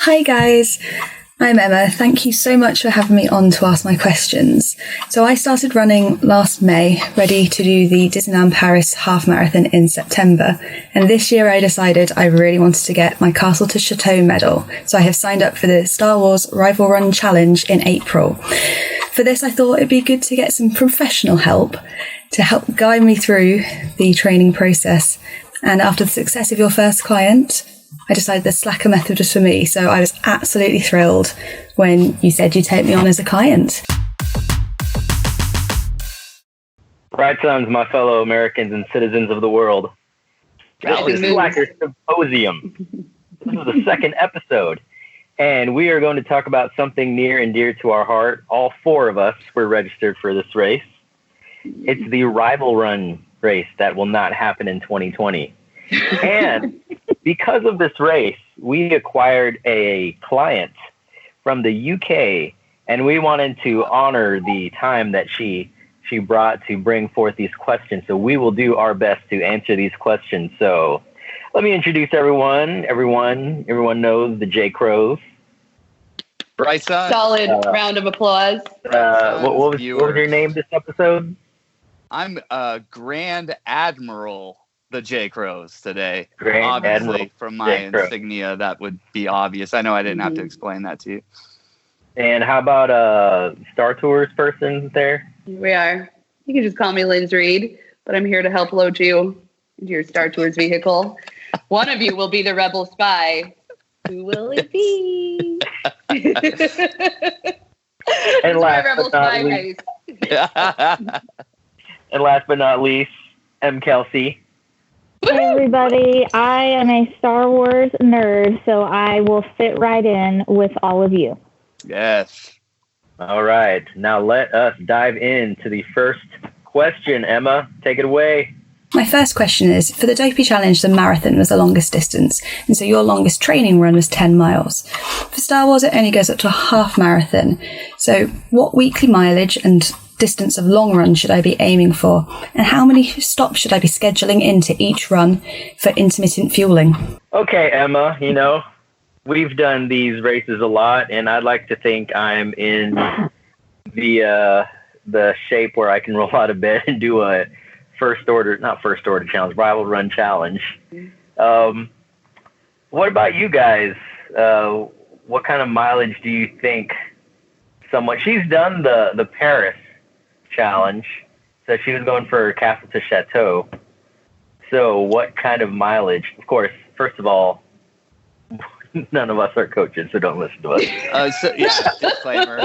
Hi guys, I'm Emma. Thank you so much for having me on to ask my questions. So I started running last May, ready to do the Disneyland Paris half marathon in September. And this year I decided I really wanted to get my Castle to Chateau medal. So I have signed up for the Star Wars Rival Run Challenge in April. For this, I thought it'd be good to get some professional help to help guide me through the training process. And after the success of your first client, I decided the Slacker method was for me, so I was absolutely thrilled when you said you'd take me on as a client. Right, sons, my fellow Americans and citizens of the world. This is Slacker Symposium. This is the second episode, and we are going to talk about something near and dear to our heart. All four of us were registered for this race. It's the Rival Run race that will not happen in 2020. And because of this race, we acquired a client from the UK, and we wanted to honor the time that she brought to bring forth these questions. So we will do our best to answer these questions. So let me introduce everyone. Everyone knows the J. Crows. Bryson. Solid round of applause. What was your name this episode? I'm Grand Admiral the J. Crows today. Grand Obviously, Admiral from my insignia, that would be obvious. I know I didn't have to explain that to you. And how about Star Tours person there? We are. You can just call me Linz Reed, but I'm here to help load you into your Star Tours vehicle. One of you will be the rebel spy. Who will it be? And last but not least, M. Kelsey. Hey everybody, I am a Star Wars nerd, so I will fit right in with all of you. Yes. All right, now let us dive into the first question. Emma, take it away. My first question is, for the Dopey Challenge, the marathon was the longest distance, and so your longest training run was 10 miles. For Star Wars, it only goes up to a half marathon. So what weekly mileage and distance of long run should I be aiming for, and how many stops should I be scheduling into each run for intermittent fueling? Okay, Emma, we've done these races a lot, and I'd like to think I'm in the shape where I can roll out of bed and do a rival run challenge. What about you guys? What kind of mileage do you think she's done the Paris challenge, so she was going for Castle to Chateau. So what kind of mileage? Of course, first of all, none of us are coaches, so don't listen to us. Disclaimer.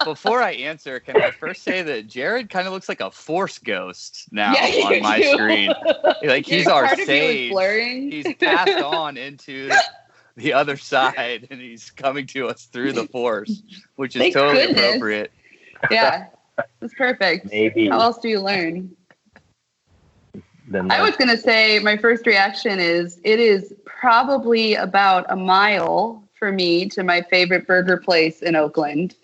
Before I answer, can I first say that Jared kind of looks like a Force ghost now on my screen. Like he's our sage. He's passed on into the other side, and he's coming to us through the Force, which is totally appropriate. Yeah. That's perfect. Maybe. How else do you learn? I was going to say my first reaction is it is probably about a mile for me to my favorite burger place in Oakland.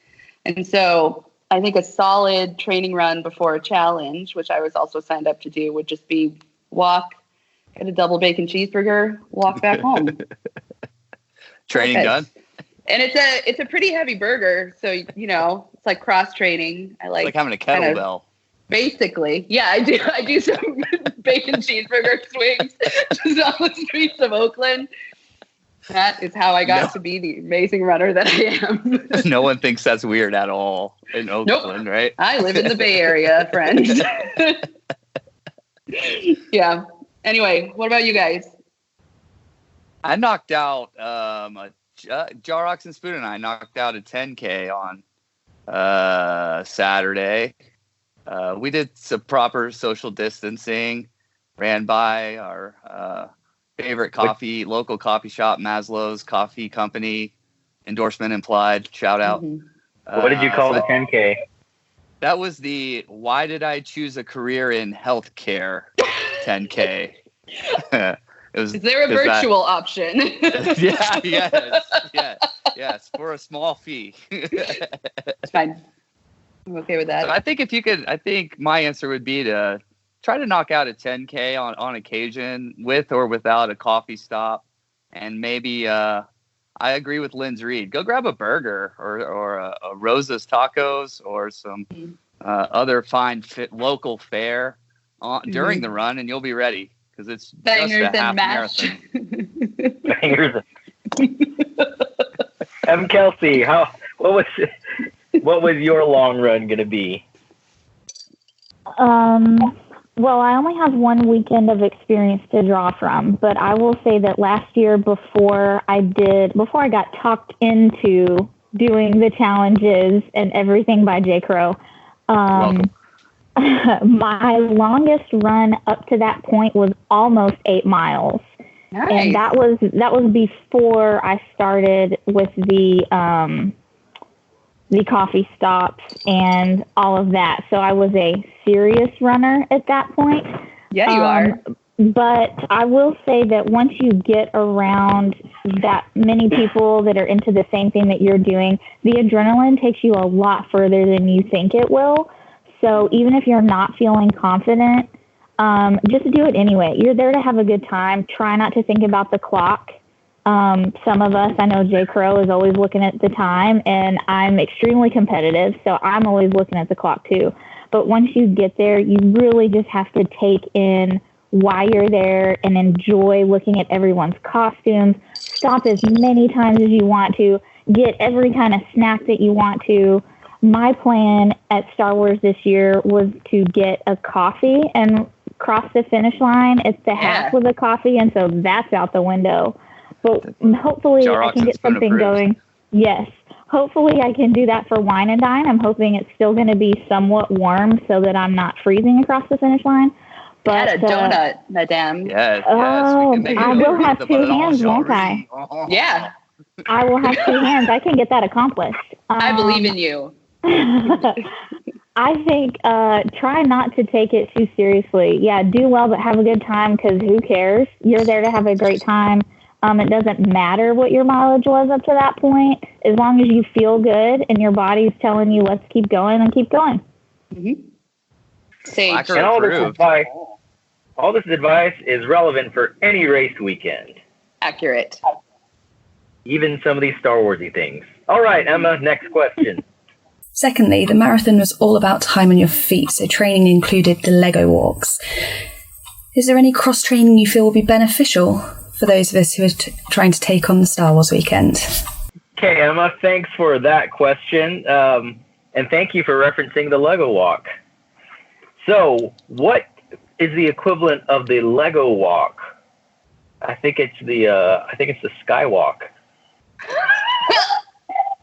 And so I think a solid training run before a challenge, which I was also signed up to do, would just be walk, get a double bacon cheeseburger, walk back home. Training done. And it's a pretty heavy burger, so it's like cross training. It's like having a kettlebell. Basically, yeah, I do some bacon cheeseburger swings just on the streets of Oakland. That is how I got to be the amazing runner that I am. No one thinks that's weird at all in Oakland, right? I live in the Bay Area, friends. Yeah. Anyway, what about you guys? I knocked out Jarox and Spoon and I knocked out a 10K on Saturday. We did some proper social distancing, ran by our favorite local coffee shop, Maslow's Coffee Company, endorsement implied, shout out. Mm-hmm. What did you call the 10K? That was the Why Did I Choose a Career in Healthcare 10K. Is there a virtual option? Yes, for a small fee. It's fine. I'm okay with that. So I think my answer would be to try to knock out a 10K on occasion with or without a coffee stop. And maybe I I agree with Lynn's Reed. Go grab a burger or a Rosa's Tacos or some other fine local fare during the run, and you'll be ready because it's bangers just a half and mash. marathon. Bangers. Kelsey, what was your long run going to be? Well, I only have one weekend of experience to draw from, but I will say that last year before I got talked into doing the challenges and everything by J. Crow, my longest run up to that point was almost 8 miles. Nice. And that was before I started with the coffee stops and all of that. So I was a serious runner at that point. Yeah, you are. But I will say that once you get around that many people that are into the same thing that you're doing, the adrenaline takes you a lot further than you think it will. So even if you're not feeling confident, just do it anyway. You're there to have a good time. Try not to think about the clock. Some of us, I know J. Crow is always looking at the time, and I'm extremely competitive, so I'm always looking at the clock too. But once you get there, you really just have to take in why you're there and enjoy looking at everyone's costumes. Stop as many times as you want to. Get every kind of snack that you want to. My plan at Star Wars this year was to get a coffee and cross the finish line. It's the half with a coffee, and so that's out the window. But hopefully I can get something going. Yes. Hopefully I can do that for Wine and Dine. I'm hoping it's still going to be somewhat warm so that I'm not freezing across the finish line. But a donut, madame. Yes. Oh, I will have 2 hands, won't I? Yeah. I will have 2 hands. I can get that accomplished. I believe in you. I think try not to take it too seriously. Yeah, do well, but have a good time because who cares? You're there to have a great time. It doesn't matter what your mileage was up to that point, as long as you feel good and your body's telling you, let's keep going and keep going. Mm-hmm. And all this advice is relevant for any race weekend. Accurate. Even some of these Star Warsy things. All right, Emma, next question. Secondly, the marathon was all about time on your feet, so training included the Lego walks. Is there any cross-training you feel will be beneficial for those of us who are trying to take on the Star Wars weekend? Okay, Emma, thanks for that question. And thank you for referencing the Lego walk. So, what is the equivalent of the Lego walk? I think it's the Skywalk.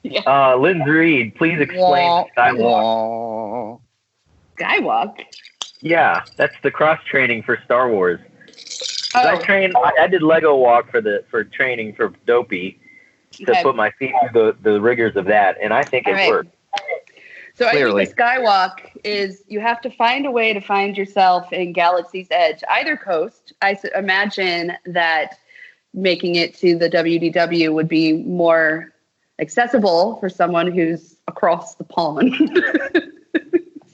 Lynn's Reed, please explain Skywalk. Skywalk? Yeah, that's the cross training for Star Wars. Oh. I did Lego walk for training for Dopey to put my feet through the rigors of that, and I think it worked. So Clearly. I think the Skywalk is you have to find a way to find yourself in Galaxy's Edge, either coast. I imagine that making it to the WDW would be more accessible for someone who's across the pond.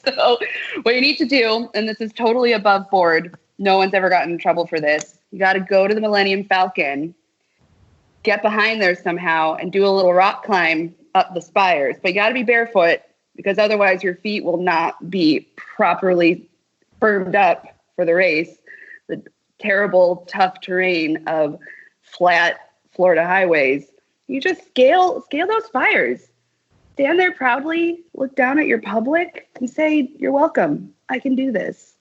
So what you need to do, and this is totally above board, no one's ever gotten in trouble for this. You got to go to the Millennium Falcon, get behind there somehow, and do a little rock climb up the spires. But you got to be barefoot because otherwise your feet will not be properly firmed up for the race. The terrible, tough terrain of flat Florida highways. You just scale those spires. Stand there proudly, look down at your public, and say, "You're welcome. I can do this."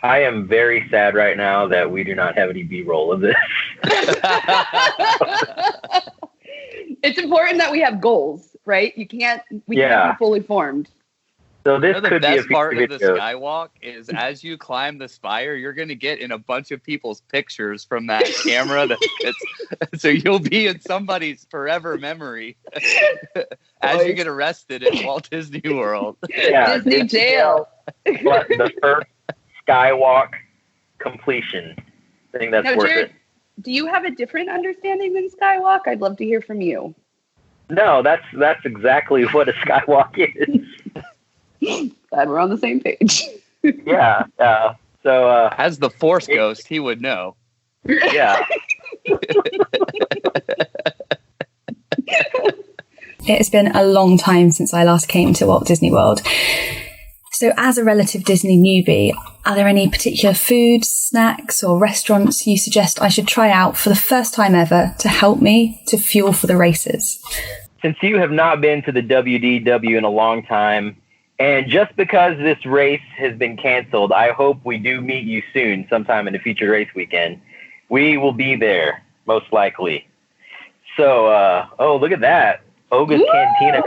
I am very sad right now that we do not have any B-roll of this. It's important that we have goals, right? We can't be fully formed. So this the could be a best part of the video. Skywalk is as you climb the spire, you're going to get in a bunch of people's pictures from that camera. So you'll be in somebody's forever memory as you get arrested at Walt Disney World. Yeah, Disney jail. But the first Skywalk completion. I think that's worth Jared, it. do you have a different understanding than Skywalk? I'd love to hear from you. No, that's exactly what a Skywalk is. Glad we're on the same page. Yeah. So as the Force ghost, he would know. Yeah. it has been a long time since I last came to Walt Disney World. So as a relative Disney newbie, are there any particular foods, snacks or restaurants you suggest I should try out for the first time ever to help me to fuel for the races? Since you have not been to the WDW in a long time, and just because this race has been canceled, I hope we do meet you soon, sometime in the future race weekend. We will be there, most likely. So, oh, look at that. Oga's Cantina.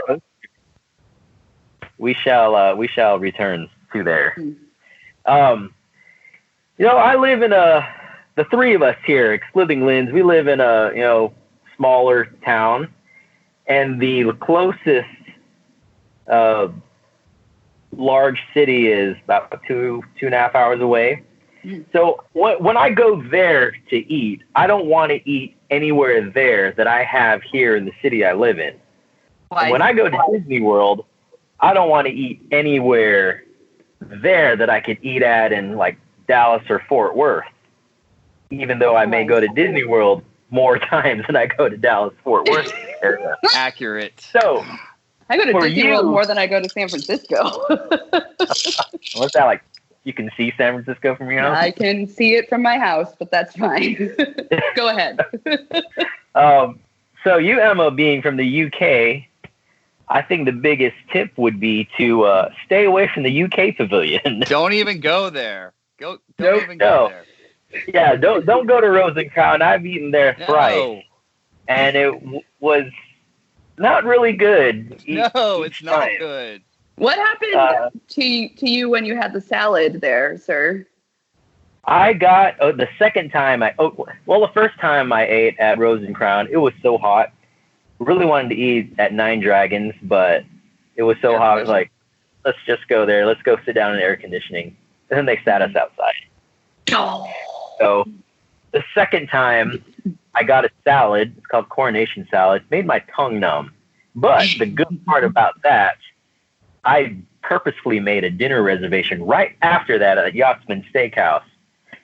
We shall return to there. I live in the three of us here, excluding Lynn's, we live in a, smaller town, and the closest large city is about 2.5 hours away. So when I go there to eat, I don't want to eat anywhere there that I have here in the city I live in. When I go to Disney World, I don't want to eat anywhere there that I could eat at in like Dallas or Fort Worth, even though I may go to Disney World more times than I go to Dallas, Fort Worth area. Accurate. So I go to Disney World more than I go to San Francisco. What's that like? You can see San Francisco from your house? I can see it from my house, but that's fine. Go ahead. So you, Emma, being from the UK, I think the biggest tip would be to stay away from the UK pavilion. Don't even go there. Don't even go there. Yeah, don't go to Rose and Crown. I've eaten there thrice, and it was not really good. No, it's not good. What happened to you when you had the salad there, sir? I got the second time the first time I ate at Rose and Crown, it was so hot. Really wanted to eat at Nine Dragons, but it was so hot. I was like, let's just go there. Let's go sit down in air conditioning. And then they sat us outside. Oh. So the second time I got a salad. It's called Coronation Salad. Made my tongue numb. But the good part about that, I purposefully made a dinner reservation right after that at Yachtsman Steakhouse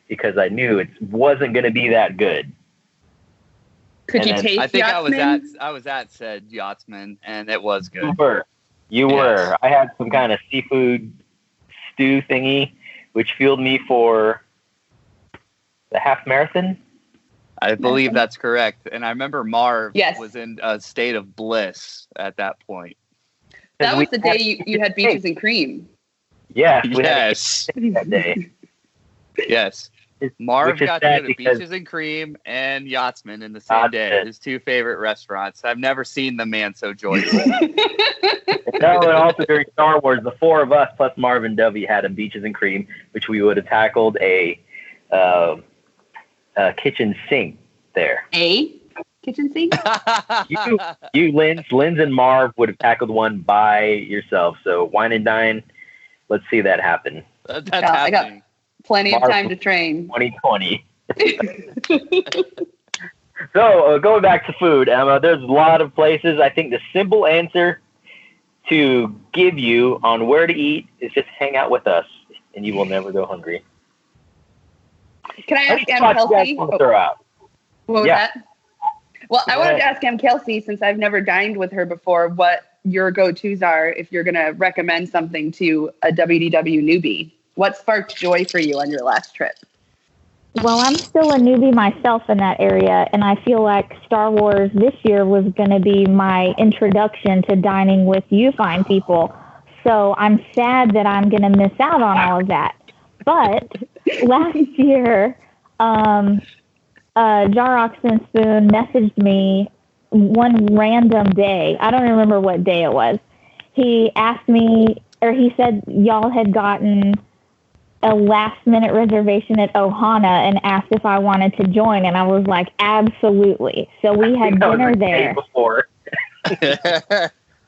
because I knew it wasn't going to be that good. Could you taste? I think Yachtsman? I was at said Yachtsman, and it was good. You were. I had some kind of seafood stew thingy, which fueled me for the half marathon. I believe that's correct. And I remember Marv was in a state of bliss at that point. That was the day you had beaches and cream. Yeah. Yes. That day. Yes. Marv got to go to Beaches and Cream and Yachtsman in the same day. His two favorite restaurants. I've never seen the man so joyful. No, and also during Star Wars, the four of us plus Marvin W had a Beaches and Cream, which we would have tackled a kitchen sink there. A kitchen sink? you, Linz and Marv would have tackled one by yourself. So wine and dine. Let's see that happen. That's happening. I got plenty of time to train. 2020. So going back to food, Emma, there's a lot of places. I think the simple answer to give you on where to eat is just hang out with us, and you will never go hungry. Can I ask Em Kelsey? What was that? Well, I wanted to ask Em Kelsey, since I've never dined with her before, what your go-tos are if you're going to recommend something to a WDW newbie. What sparked joy for you on your last trip? Well, I'm still a newbie myself in that area, and I feel like Star Wars this year was going to be my introduction to dining with you fine people. So I'm sad that I'm going to miss out on all of that. But last year, Jarox and Spoon messaged me one random day. I don't remember what day it was. He asked me, or he said y'all had gotten a last-minute reservation at Ohana and asked if I wanted to join, and I was like, absolutely. So we had dinner there.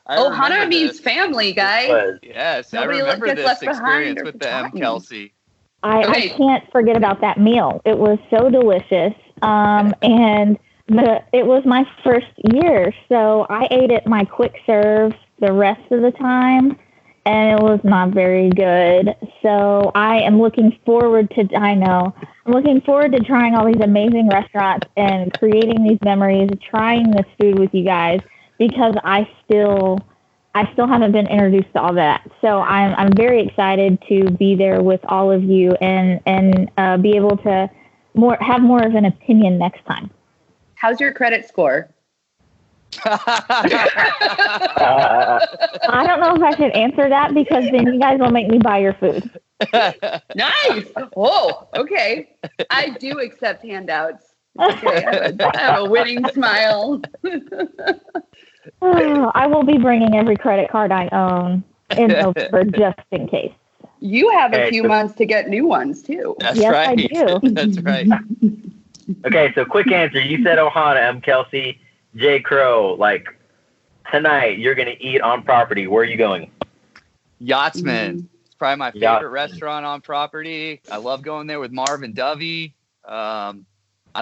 Ohana means family, guys. Yes, I remember this experience with the M. Kelsey. I can't forget about that meal. It was so delicious, and it was my first year, so I ate at my quick serve the rest of the time, and it was not very good. So I am looking forward to, I'm looking forward to trying all these amazing restaurants and creating these memories, trying this food with you guys, because I still haven't been introduced to all that. So I'm very excited to be there with all of you and be able to have more of an opinion next time. How's your credit score? I don't know if I should answer that because then you guys will make me buy your food. Nice. Oh, okay. I do accept handouts. Okay, I have a winning smile. I will be bringing every credit card I own in November just in case. You have a few months to get new ones too. That's yes, right. I do. That's right. Okay, so quick answer. You said Ohana, M. Kelsey, J. Crow. Like, tonight, you're going to eat on property. Where are you going? Yachtsman. It's probably my favorite restaurant on property. I love going there with Marv and Dovey. I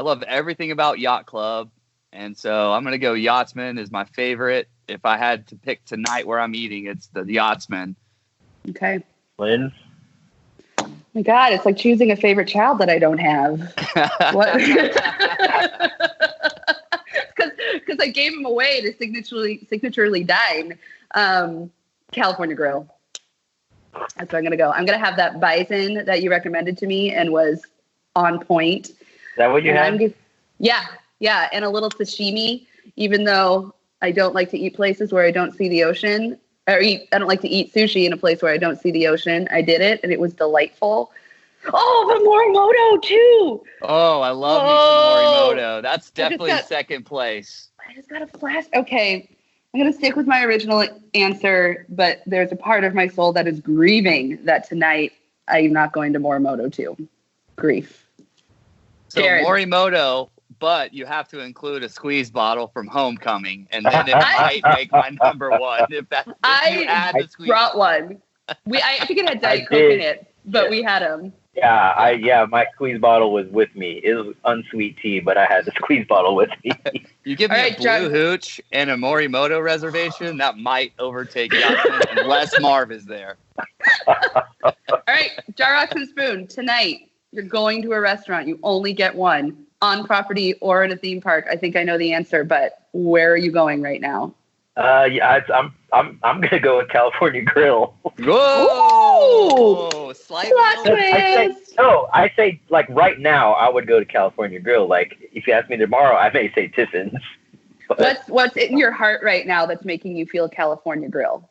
love everything about Yacht Club. And so I'm going to go Yachtsman is my favorite. If I had to pick tonight where I'm eating, it's the Yachtsman. Okay. Lynn? Oh my God, it's like choosing a favorite child that I don't have. What? Because I gave him away to signaturely dine. California Grill. That's where I'm going to go. I'm going to have that bison that you recommended to me and was on point. Is that what you had? Yeah. And a little sashimi, even though I don't like to eat places where I don't see the ocean. I don't like to eat sushi in a place where I don't see the ocean. I did it, and it was delightful. Oh, the Morimoto, too. Oh, I love me some Morimoto. That's definitely second place. I just got a flash. Okay, I'm going to stick with my original answer, but there's a part of my soul that is grieving that tonight I'm not going to Morimoto, too. Grief. So Jared. Morimoto, but you have to include a squeeze bottle from Homecoming, and then it might make my number one. If you add the squeeze brought one. I think it had Diet Coke in it, but we had them. Yeah, my squeeze bottle was with me. It was unsweet tea, but I had the squeeze bottle with me. You give me a Blue Hooch and a Morimoto reservation, that might overtake Yachtsman unless Marv is there. All right, Jar Rocks and Spoon, tonight you're going to a restaurant. You only get one. On property or in a theme park. I think I know the answer, but where are you going right now? I'm gonna go with California Grill. Whoa! Slight twist. I say like right now I would go to California Grill. Like if you ask me tomorrow, I may say Tiffin's. What's in your heart right now that's making you feel California Grill?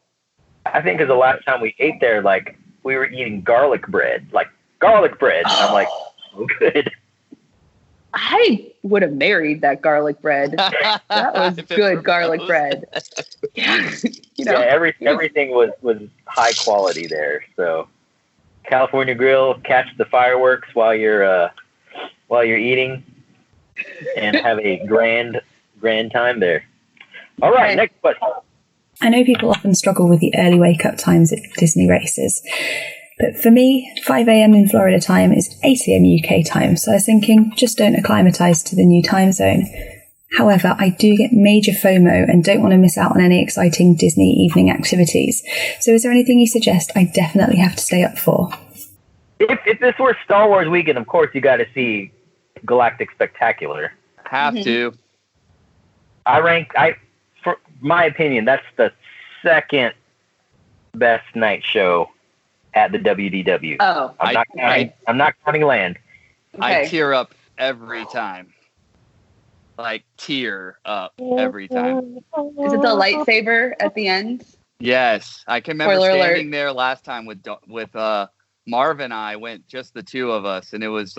I think because the last time we ate there, like we were eating garlic bread, and I'm like, oh, good. I would have married that garlic bread. That was good garlic bread. Yeah, everything was high quality there. So California Grill, catch the fireworks while you're eating, and have a grand time there. All right, next question. I know people often struggle with the early wake-up times at Disney races. But for me, 5 a.m. in Florida time is 8 a.m. UK time, so I was thinking, just don't acclimatise to the new time zone. However, I do get major FOMO and don't want to miss out on any exciting Disney evening activities. So is there anything you suggest I definitely have to stay up for? If this were Star Wars weekend, of course you got to see Galactic Spectacular. Have to. For my opinion, that's the second best night show at the WDW. Oh, I'm not counting land. Okay. I tear up every time. Like tear up every time. Is it the lightsaber at the end? Yes, I can remember Spoiler standing alert. there last time with Marv and I went, just the two of us, and it was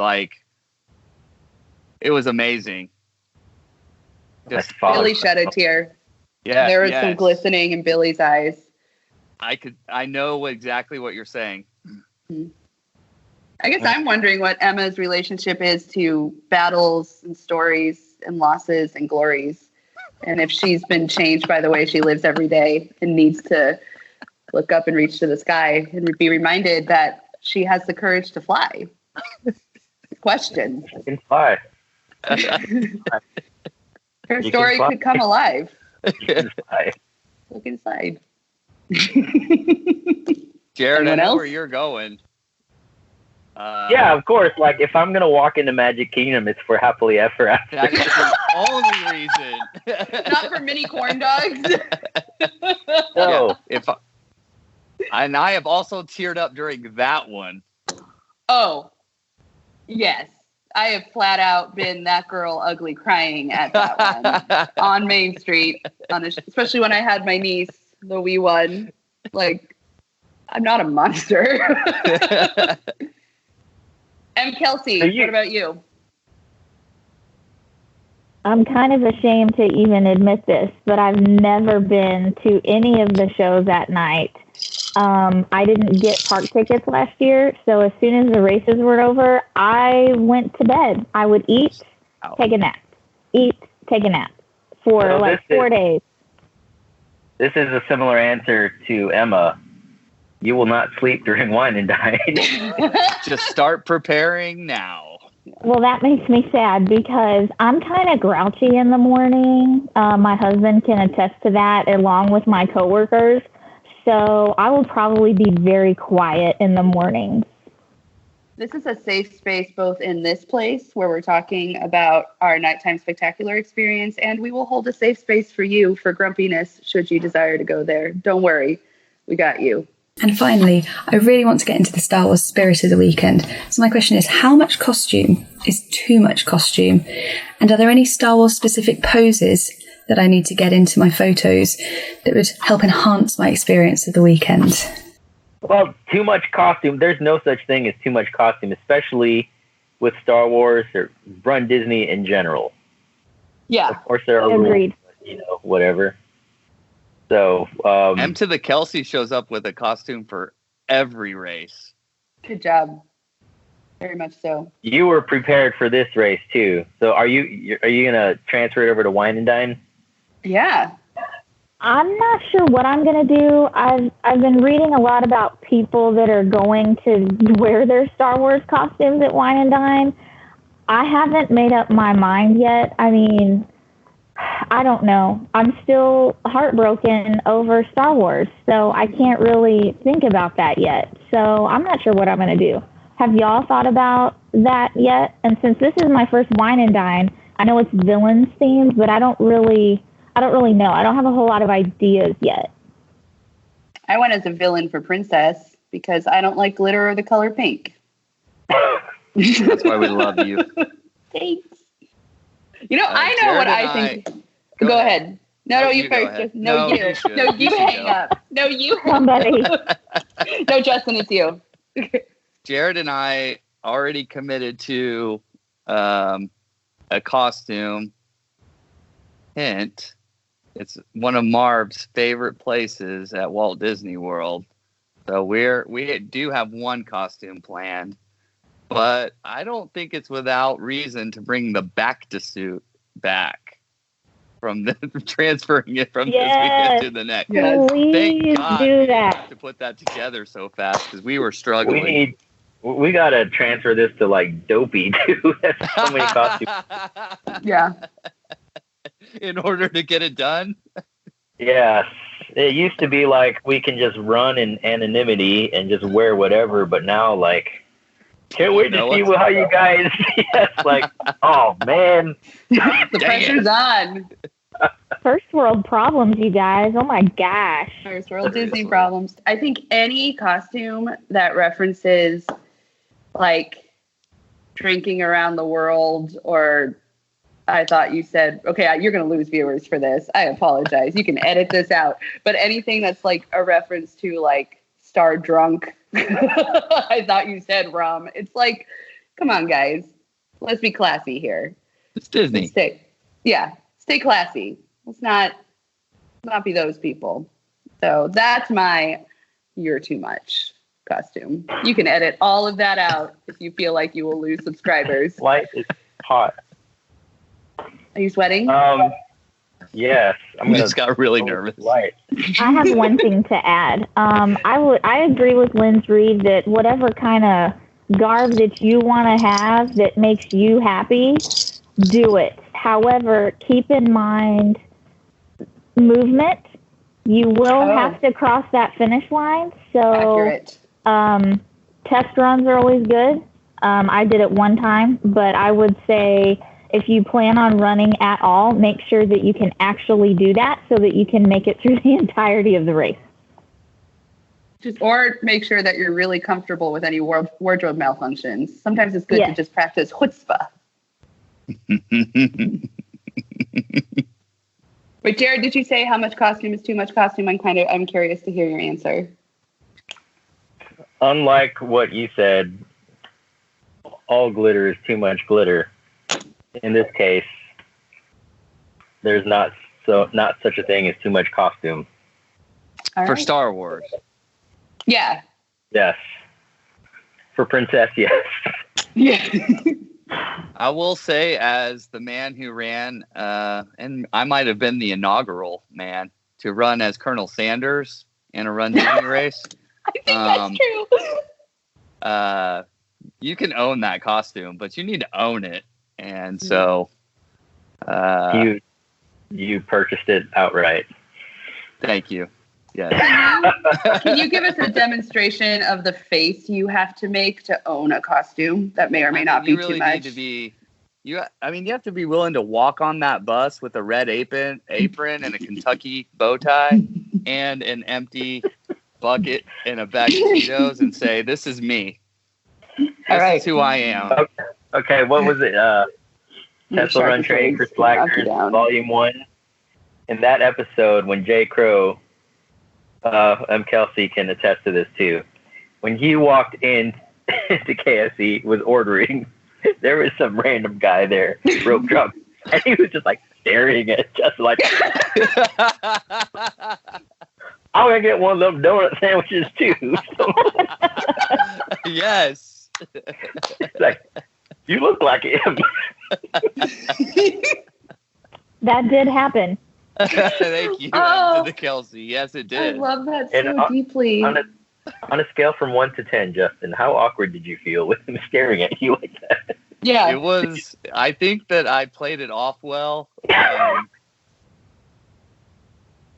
amazing. Billy shed a tear. Yeah, there was some glistening in Billy's eyes. I know exactly what you're saying. I guess I'm wondering what Emma's relationship is to battles and stories and losses and glories. And if she's been changed by the way she lives every day and needs to look up and reach to the sky and be reminded that she has the courage to fly. Question. You can fly. Her story could come alive. You can fly. Look inside. Jared, I know where you're going. Yeah, of course. Like if I'm gonna walk into Magic Kingdom, it's for happily ever after. only reason. Not for mini corn dogs. No. Yeah, and I have also teared up during that one. Oh, yes. I have flat out been that girl ugly crying at that one on Main Street, especially when I had my niece, the wee one. Like, I'm not a monster. And Kelsey, what about you? I'm kind of ashamed to even admit this, but I've never been to any of the shows at night. I didn't get park tickets last year, so as soon as the races were over, I went to bed. I would eat, take a nap. Eat, take a nap for 4 days. This is a similar answer to Emma. You will not sleep during wine and dine. Just start preparing now. Well, that makes me sad because I'm kind of grouchy in the morning. My husband can attest to that, along with my coworkers. So I will probably be very quiet in the mornings. This is a safe space both in this place where we're talking about our nighttime spectacular experience, and we will hold a safe space for you for grumpiness should you desire to go there. Don't worry, we got you. And finally, I really want to get into the Star Wars spirit of the weekend. So my question is, how much costume is too much costume? And are there any Star Wars specific poses that I need to get into my photos that would help enhance my experience of the weekend? Well, too much costume. There's no such thing as too much costume, especially with Star Wars or runDisney in general. Yeah. Of course, there are rules, whatever. So, M to the Kelsey shows up with a costume for every race. Good job. Very much so. You were prepared for this race too. So, are you gonna transfer it over to Wine and Dine? Yeah. I'm not sure what I'm going to do. I've been reading a lot about people that are going to wear their Star Wars costumes at Wine and Dine. I haven't made up my mind yet. I mean, I don't know. I'm still heartbroken over Star Wars, so I can't really think about that yet. So I'm not sure what I'm going to do. Have y'all thought about that yet? And since this is my first Wine and Dine, I know it's villains themed, but I don't really know. I don't have a whole lot of ideas yet. I went as a villain for Princess because I don't like glitter or the color pink. That's why we love you. Thanks. I know what I think. Go ahead. No, you first. No, you. No, you hang up. No, you. Somebody. No, Justin, it's you. Jared and I already committed to a costume. Hint. It's one of Marv's favorite places at Walt Disney World. So we do have one costume planned, but I don't think it's without reason to bring the back to suit back from the transferring it from this weekend to the next. Yes. Please do that. To put that together so fast because we were struggling. We gotta transfer this to like Dopey too. That's so many costumes. Yeah. In order to get it done? Yes. It used to be like we can just run in anonymity and just wear whatever, but now like can't wait to see how you guys like oh man. The pressure's on. First world problems, you guys. Oh my gosh. First world Disney problems. I think any costume that references like drinking around the world or I thought you said, okay, you're going to lose viewers for this. I apologize. You can edit this out. But anything that's like a reference to like Star Drunk, I thought you said rum. It's like, come on, guys. Let's be classy here. It's Disney. Stay classy. Let's not be those people. So that's my you're too much costume. You can edit all of that out if you feel like you will lose subscribers. Life is hot. Are you sweating? Yes. I just got really nervous. I have one thing to add. I agree with Lynn's Reed that whatever kind of garb that you want to have that makes you happy, do it. However, keep in mind movement. You will have to cross that finish line. So accurate. Test runs are always good. I did it one time, but I would say if you plan on running at all, make sure that you can actually do that so that you can make it through the entirety of the race. Or make sure that you're really comfortable with any wardrobe malfunctions. Sometimes it's good to just practice chutzpah. Wait, Jared, did you say how much costume is too much costume? I'm curious to hear your answer. Unlike what you said, all glitter is too much glitter. In this case, there's not such a thing as too much costume. For Star Wars. Yeah. Yes. For Princess, yes. Yeah. I will say, as the man who ran, and I might have been the inaugural man to run as Colonel Sanders in a runDisney race. I think that's true. You can own that costume, but you need to own it. And so you purchased it outright. Thank you. Yeah. Can you give us a demonstration of the face you have to make to own a costume? That may or may not be too much. You have to be willing to walk on that bus with a red apron and a Kentucky bow tie and an empty bucket and a bag of Cheetos and say, "This is me. This is who I am." Okay, what was it? Tesla Run Training for Slackers, Volume 1. In that episode, when Jay Crow, Kelsey can attest to this too. When he walked in to KFC, was ordering, there was some random guy there, rope drop, and he was just like staring at just like, I'm gonna get one of them donut sandwiches too. Yes. It's like, you look like him. That did happen. Thank you, to the Kelsey. Yes, it did. I love that so deeply. On a scale from 1 to 10, Justin, how awkward did you feel with him staring at you like that? Yeah, it was. I think that I played it off well.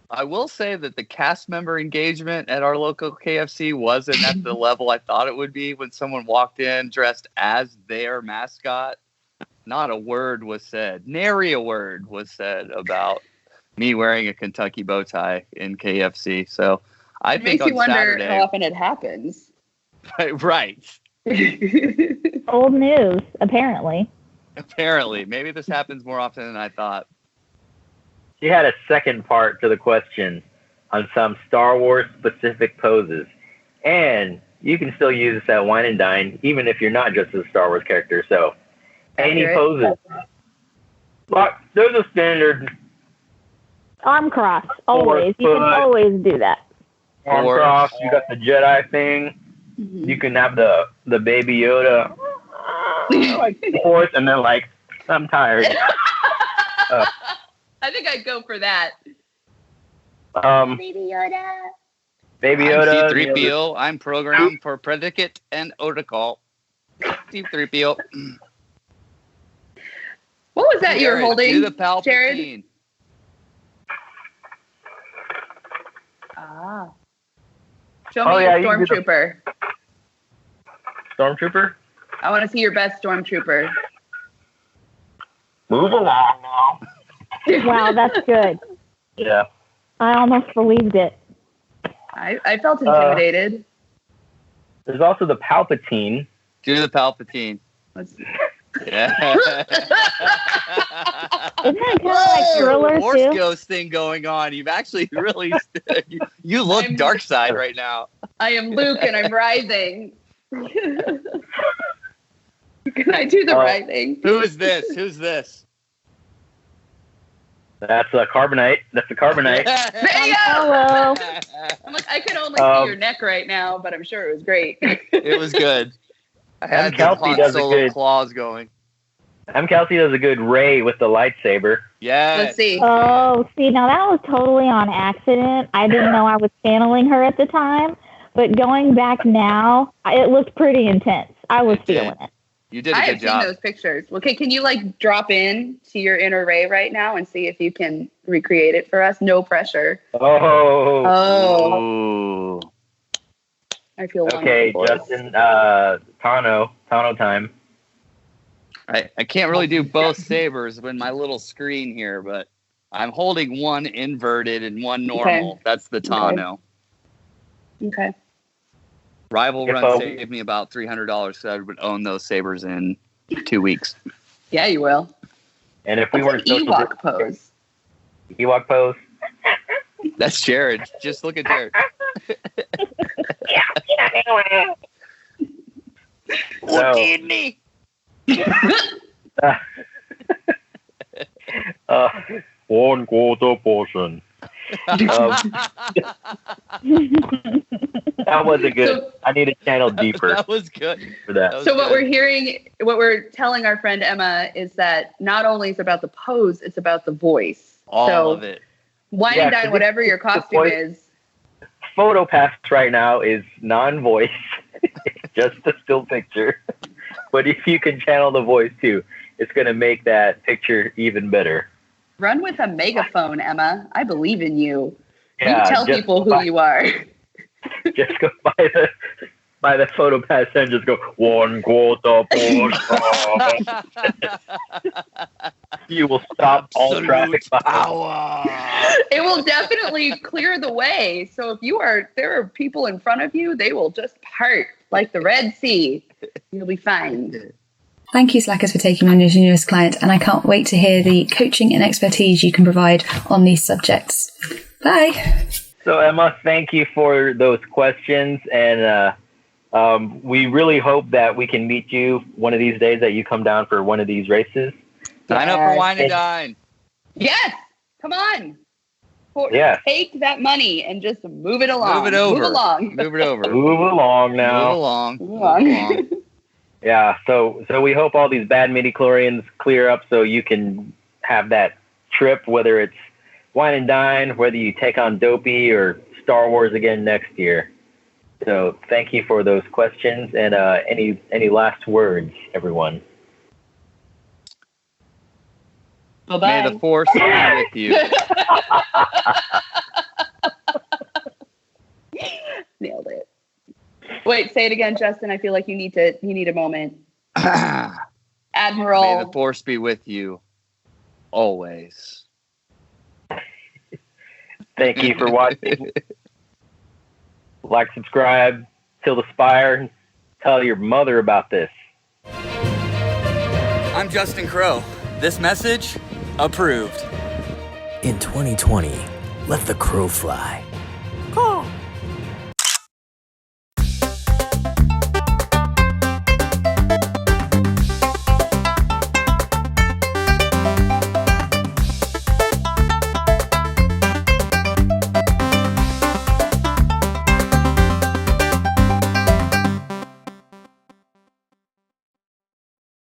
I will say that the cast member engagement at our local KFC wasn't at the level I thought it would be when someone walked in dressed as their mascot. Not a word was said. Nary a word was said about me wearing a Kentucky bow tie in KFC. So I think on Saturday, makes you wonder how often it happens. Right. Old news, apparently. Apparently. Maybe this happens more often than I thought. She had a second part to the question on some Star Wars specific poses. And you can still use this at Wine and Dine, even if you're not just a Star Wars character. So any poses. But there's a standard arm cross, always. You can always do that. Arm cross, you got the Jedi thing. Mm-hmm. You can have the Baby Yoda, like horse, and then like, I'm tired. I think I'd go for that. Baby Yoda. Baby Yoda. I'm C-3PO. I'm programmed for predicate and protocol. C-3PO. What was that you were holding, do the Palpatine. Jared? Show me your Stormtrooper. Stormtrooper? I want to see your best Stormtrooper. Move along now. Wow, that's good. Yeah. I almost believed it. I felt intimidated. There's also the Palpatine. Do the Palpatine. Yeah. Isn't that kind of like Thriller Force too? Ghost thing going on. You've actually really you look dark side right now. I am Luke and I'm rising. Can I do the rising? Who is this? Who's this? That's a Carbonite. That's a Carbonite. There you go. Hello. I can only see your neck right now, but I'm sure it was great. It was good. I had Kelsey does a good claws going. Kelsey does a good Ray with the lightsaber. Yeah. Let's see. Oh, see, now that was totally on accident. I didn't know I was channeling her at the time, but going back now, it looked pretty intense. I was feeling it. You did a good job. I have seen those pictures. Okay, can you like drop in to your inner Ray right now and see if you can recreate it for us? No pressure. Oh. I feel okay, wonderful. Justin, Tano time. I can't really do both sabers with my little screen here, but I'm holding one inverted and one normal. Okay. That's the Tano. Okay. Rival Run saved me about $300 because I would own those sabers in 2 weeks. Yeah, you will. And if we weren't Ewok pose. Ewok pose. That's Jared. Just look at Jared. Look at me. One quarter portion. That wasn't good. So, I need to channel deeper. That was good. For that. So what we're telling our friend Emma is that not only is it about the pose, it's about the voice. All of it. Wine and dine, whatever your costume is. PhotoPass right now is non-voice. It's just a still picture. But if you can channel the voice too, it's going to make that picture even better. Run with a megaphone, Emma. I believe in you. Yeah, you tell people who you are. Just go by the PhotoPass and just go, one quarter portion. You will stop all traffic. Power. It will definitely clear the way. So if there are people in front of you, they will just part like the Red Sea. You'll be fine. Thank you, Slackers, for taking on your newest client, and I can't wait to hear the coaching and expertise you can provide on these subjects. Bye. So, Emma, thank you for those questions, and we really hope that we can meet you one of these days, that you come down for one of these races. Sign up for Wine and Dine. Yes, come on. Take that money and just move it along. Move it over. Move along. Move it over. Move along now. Move along. Yeah, so we hope all these bad midi-chlorians clear up so you can have that trip, whether it's Wine and Dine, whether you take on Dopey or Star Wars again next year. So thank you for those questions, and any last words, everyone? Bye-bye. May the Force be with you. Nailed it. Wait, say it again, Justin. I feel like you need a moment. Admiral. May the Force be with you always. Thank you for watching. Like, subscribe, till the spire, tell your mother about this. I'm Justin Crow. This message, approved. In 2020, let the crow fly.